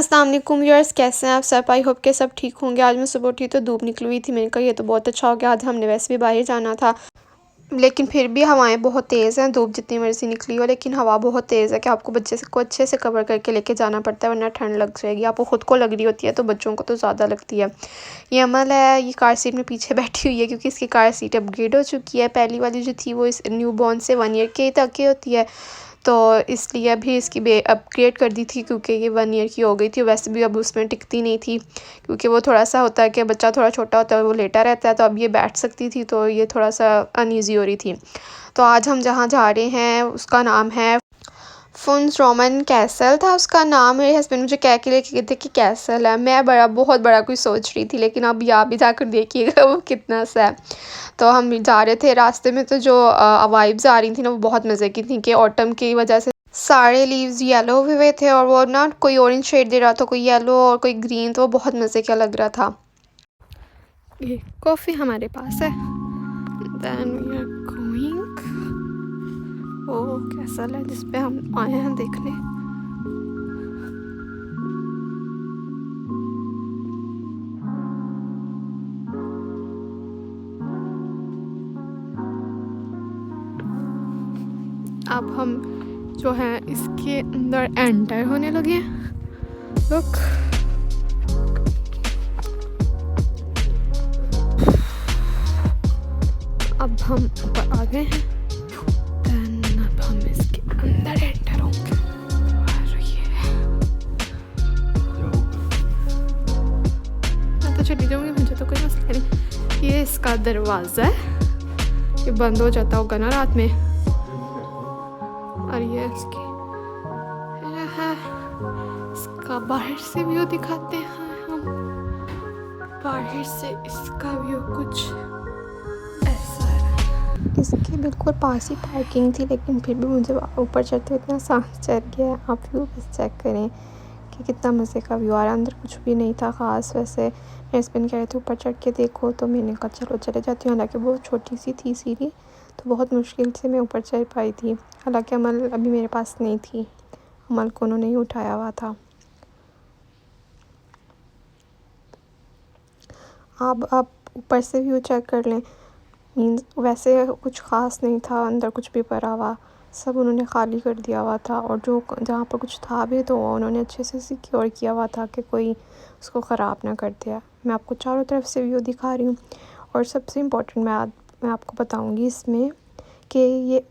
अस्सलाम वालेकुम व्यूअर्स, कैसे हैं आप सब। आई होप के सब ठीक होंगे। आज मैं सुबह उठी तो धूप निकली हुई थी। मैंने कहा ये तो बहुत अच्छा हो गया, आज हमने वैसे भी बाहर जाना था, लेकिन फिर भी हवाएं बहुत तेज़ हैं। धूप जितनी मर्जी निकली हो लेकिन हवा बहुत तेज़ है कि आपको बच्चे को अच्छे से कवर करके लेके जाना पड़ता है, वरना ठंड लग जाएगी। आपको ख़ुद को लग रही होती है तो बच्चों को तो ज़्यादा लगती है। ये अमल है, ये कार सीट में पीछे बैठी हुई है क्योंकि इसकी कार सीट अपग्रेड हो चुकी है। पहली वाली जो थी वो इस न्यू बॉर्न से 1 ईयर के तक की होती है, तो इसलिए अभी इसकी अपग्रेड कर दी थी क्योंकि ये 1 ईयर की हो गई थी। वैसे भी अब उसमें टिकती नहीं थी क्योंकि वो थोड़ा सा होता है कि बच्चा थोड़ा छोटा होता है, वो लेटा रहता है, तो अब ये बैठ सकती थी, तो ये थोड़ा सा अनईज़ी हो रही थी। तो आज हम जहाँ जा रहे हैं उसका नाम है फुन्स रोमन कैसल था उसका नाम। मेरे हस्बैंड मुझे कह के लेके गए थे कि कैसल है। मैं बहुत बड़ा कुछ सोच रही थी, लेकिन अब यहाँ भी जाकर देखिएगा वो कितना सा है। तो हम जा रहे थे, रास्ते में तो जो वाइब्स आ रही थी ना वो बहुत मज़े की थी कि ऑटम की वजह से सारे लीव्स येलो हुए थे और वो ना कोई ऑरेंज शेड दे रहा था, कोई येलो और कोई ग्रीन, तो वो बहुत मज़े का लग रहा था। ये कॉफ़ी हमारे पास है। देन वी आर गोइंग, वो कैसल है जिस पे हम आए हैं देखने। अब हम जो है इसके अंदर एंटर होने लगे हैं। लुक, अब हम ऊपर आ गए हैं। देन अब हम इसके अंदर एंटर होंगे। मैं तो चली जाऊंगी, मुझे तो कोई मसला नहीं। ये इसका दरवाज़ा है, ये बंद हो जाता होगा ना रात में। और ये इसकी है, इसका बाहर से व्यू दिखाते हैं हम। बाहर से इसका व्यू कुछ ऐसा है। इसके बिल्कुल पास ही पार्किंग थी, लेकिन फिर भी मुझे ऊपर चढ़ते इतना सांस चढ़ गया। आप व्यू बस चेक करें कि कितना मज़े का व्यू आ रहा है। अंदर कुछ भी नहीं था ख़ास। वैसे मेरे हस्बैंड कह रहे थे ऊपर चढ़ के देखो, तो मैंने कहा चलो चले जाती हूँ। हालांकि बहुत छोटी सी थी सीढ़ी, तो बहुत मुश्किल से मैं ऊपर चढ़ पाई थी। हालांकि अमल अभी मेरे पास नहीं थी, अमल को उन्होंने ही उठाया हुआ था। अब आप ऊपर से व्यू चेक कर लें। मीन्स वैसे कुछ ख़ास नहीं था, अंदर कुछ भी पड़ा हुआ, सब उन्होंने खाली कर दिया हुआ था। और जो जहाँ पर कुछ था भी तो उन्होंने अच्छे से सिक्योर किया हुआ था कि कोई उसको ख़राब ना कर दिया। मैं आपको चारों तरफ से व्यू दिखा रही हूँ। और सबसे इम्पोर्टेंट मैं आपको बताऊँगी इसमें कि ये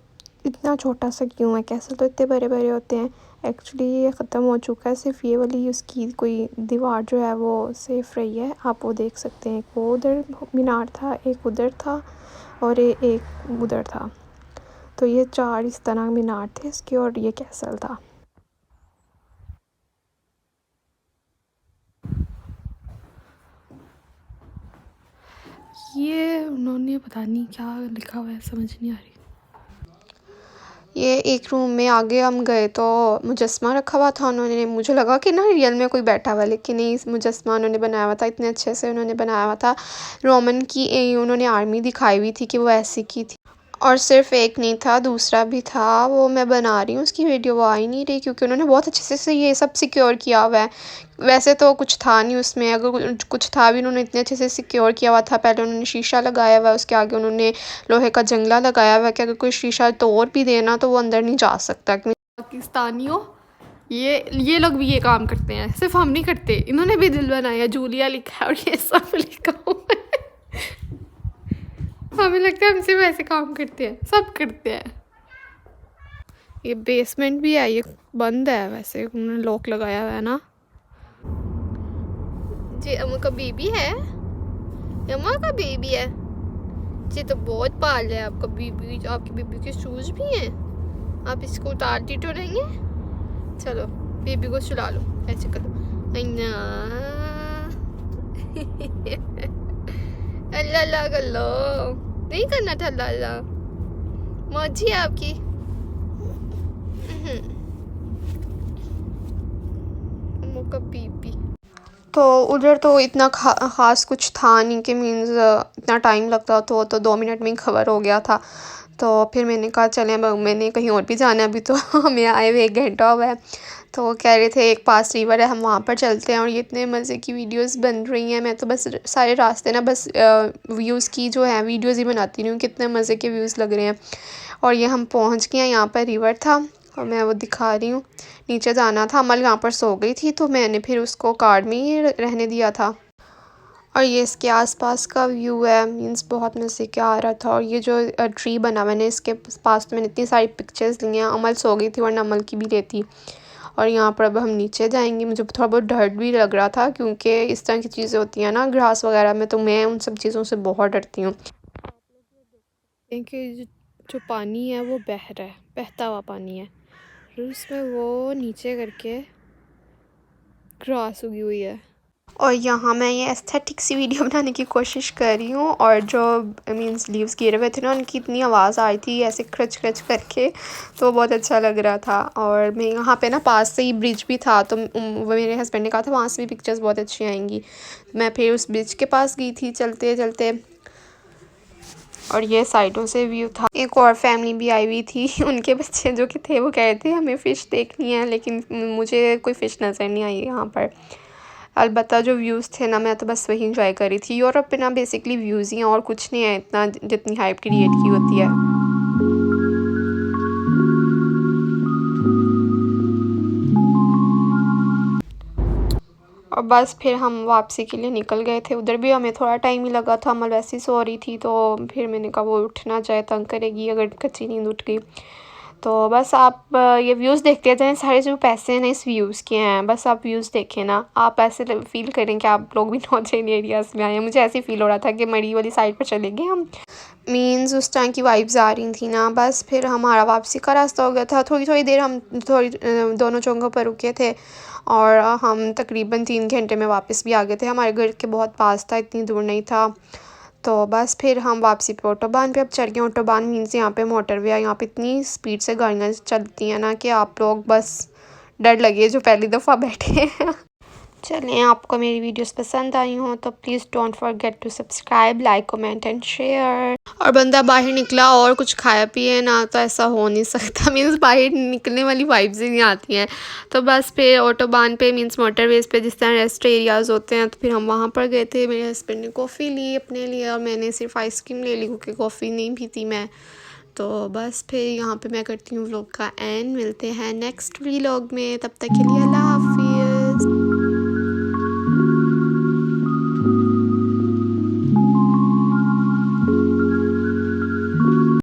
इतना छोटा सा क्यों है। कैसल तो इतने बड़े बड़े होते हैं। एक्चुअली ये ख़त्म हो चुका है, सिर्फ ये वाली उसकी कोई दीवार जो है वो सेफ रही है। आप वो देख सकते हैं, वो उधर मीनार था, एक उधर था और एक उधर था। तो ये 4 इस तरह मीनार थे इसके, और ये कैसल था। ये उन्होंने पता नहीं क्या लिखा हुआ है, समझ नहीं आ रही। ये एक रूम में आगे हम गए तो मुजस्मा रखा हुआ था। उन्होंने, मुझे लगा कि ना रियल में कोई बैठा हुआ, लेकिन नहीं, मुजस्मा उन्होंने बनाया हुआ था। इतने अच्छे से उन्होंने बनाया हुआ था। रोमन की उन्होंने आर्मी दिखाई हुई थी कि वो ऐसी की थी। और सिर्फ एक नहीं था, दूसरा भी था। वो मैं बना रही हूँ, उसकी वीडियो वो आ ही नहीं रही क्योंकि उन्होंने बहुत अच्छे से ये सब सिक्योर किया हुआ है। वैसे तो कुछ था नहीं उसमें, अगर कुछ था भी उन्होंने इतने अच्छे से सिक्योर किया हुआ था। पहले उन्होंने शीशा लगाया हुआ है, उसके आगे उन्होंने लोहे का जंगला लगाया हुआ है कि अगर कोई शीशा तोड़ भी देना तो वो अंदर नहीं जा सकता। पाकिस्तानियों, ये लोग भी ये काम करते हैं, सिर्फ हम नहीं करते। इन्होंने भी दिल बनाया, जूलिया लिखा है और ये सब लिखा हुआ है। हमें लगता है हम सिर्फ ऐसे काम करते हैं, सब करते हैं। ये बेसमेंट भी है, ये बंद है, वैसे उन्होंने लॉक लगाया हुआ है ना। जी अम्मा का बेबी है, अम्मा का बेबी है जी, तो बहुत पाल है आपका बेबी। आपकी बेबी के शूज भी हैं, आप इसको उतारती तो नहीं है। चलो बेबी को सुला लो, ऐसे करो। अल्लाह अल्लाह कर लो, नहीं करना था। अल्लाह मर्जी है आपकी। का बीबी तो उधर तो इतना ख़ास कुछ था नहीं कि मीन्स इतना टाइम लगता तो 2 मिनट में ही खबर हो गया था। तो फिर मैंने कहा चलें, मैंने कहीं और भी जाना है अभी तो हमें आए हुए 1 घंटा हुआ है। तो वो कह रहे थे एक पास रिवर है, हम वहाँ पर चलते हैं। और ये इतने मज़े की वीडियोस बन रही हैं, मैं तो बस सारे रास्ते ना बस व्यूज़ की जो है वीडियोस ही बनाती रही हूँ, कितने मज़े के व्यूज़ लग रहे हैं। और ये हम पहुँच गए हैं, यहाँ पर रिवर था और मैं वो दिखा रही हूँ। नीचे जाना था, अमल यहाँ पर सो गई थी तो मैंने फिर उसको कार में ही रहने दिया था। और ये इसके आसपास का व्यू है, मीन्स बहुत मज़े का आ रहा था। और ये जो ट्री बना मैंने इसके पास तो मैंने इतनी सारी पिक्चर्स ली हैं। अमल सो गई थी वरना अमल की भी लेती। और यहाँ पर अब हम नीचे जाएंगे। मुझे थोड़ा बहुत डर भी लग रहा था क्योंकि इस तरह की चीज़ें होती हैं ना ग्रास वगैरह में, तो मैं उन सब चीज़ों से बहुत डरती हूँ। क्योंकि जो पानी है वो बह रहा है, बहता हुआ पानी है और उसमें वो नीचे करके ग्रास उगी हुई है। और यहाँ मैं ये एस्थेटिक सी वीडियो बनाने की कोशिश कर रही हूँ। और जो मीन्स लीव्स गिरे हुए थे ना, उनकी इतनी आवाज़ आ रही थी ऐसे खच खच करके, तो बहुत अच्छा लग रहा था। और मैं यहाँ पे ना पास से ही ब्रिज भी था, तो वो मेरे हस्बैंड ने कहा था वहाँ से भी पिक्चर्स बहुत अच्छी आएंगी। मैं फिर उस ब्रिज के पास गई थी चलते चलते। और ये साइडों से व्यू था। एक और फैमिली भी आई हुई थी, उनके बच्चे जो कि थे वो कह रहे थे हमें फ़िश देखनी है, लेकिन मुझे कोई फ़िश नज़र नहीं आई यहाँ पर। अलबत्ता जो व्यूज़ थे ना, मैं तो बस वही इंजॉय कर रही थी। यूरोप पे ना बेसिकली व्यूज़ ही हैं और कुछ नहीं है इतना जितनी हाइप क्रिएट की होती है। और बस फिर हम वापसी के लिए निकल गए थे। उधर भी हमें थोड़ा टाइम ही लगा था, अमल वैसे ही सो रही थी तो फिर मैंने कहा वो उठ ना जाए, तंग करेगी अगर कच्ची नींद उठ गई। तो बस आप ये व्यूज़ देखते जाएं। सारे जो पैसे हैं ना इस व्यूज़ के हैं, बस आप व्यूज़ देखें ना, आप ऐसे फील करें कि आप लोग भी नॉर्दर्न एरियाज़ में आए हैं। मुझे ऐसे फील हो रहा था कि मड़ी वाली साइड पर चले गए हम। मीन्स उस टाइम की वाइब्स आ रही थी ना। बस फिर हमारा वापसी का रास्ता हो गया था। थोड़ी थोड़ी देर हम दोनों जगहों पर रुके थे और हम तकरीबन 3 घंटे में वापस भी आ गए थे। हमारे घर के बहुत पास था, इतनी दूर नहीं था। तो बस फिर हम वापसी पे ऑटोबान पे अब चढ़ गए। ऑटोबान मीन्स यहाँ पे मोटरवे है। यहाँ पे इतनी स्पीड से गाड़ियाँ चलती हैं ना कि आप लोग बस डर लगे जो पहली दफ़ा बैठे हैं। चलें, आपको मेरी वीडियोस पसंद आई हों तो please don't forget to subscribe, like, comment and share. और बंदा बाहर निकला और कुछ खाया पिए ना तो ऐसा हो नहीं सकता। मीन्स बाहर निकलने वाली वाइब्स ही नहीं आती हैं। तो बस फिर ऑटोबान पे मीन्स मोटरवेज़ पे जिस तरह रेस्ट एरियाज़ होते हैं तो फिर हम वहाँ पर गए थे। मेरे हस्बैंड ने कॉफ़ी ली अपने लिए और मैंने सिर्फ आइसक्रीम ले ली क्योंकि कॉफ़ी नहीं पीती मैं। तो बस फिर यहाँ पे मैं करती हूँ व्लॉग का एंड। मिलते हैं नेक्स्ट व्लॉग में, तब तक के लिए अल्लाह हाफ़िज़।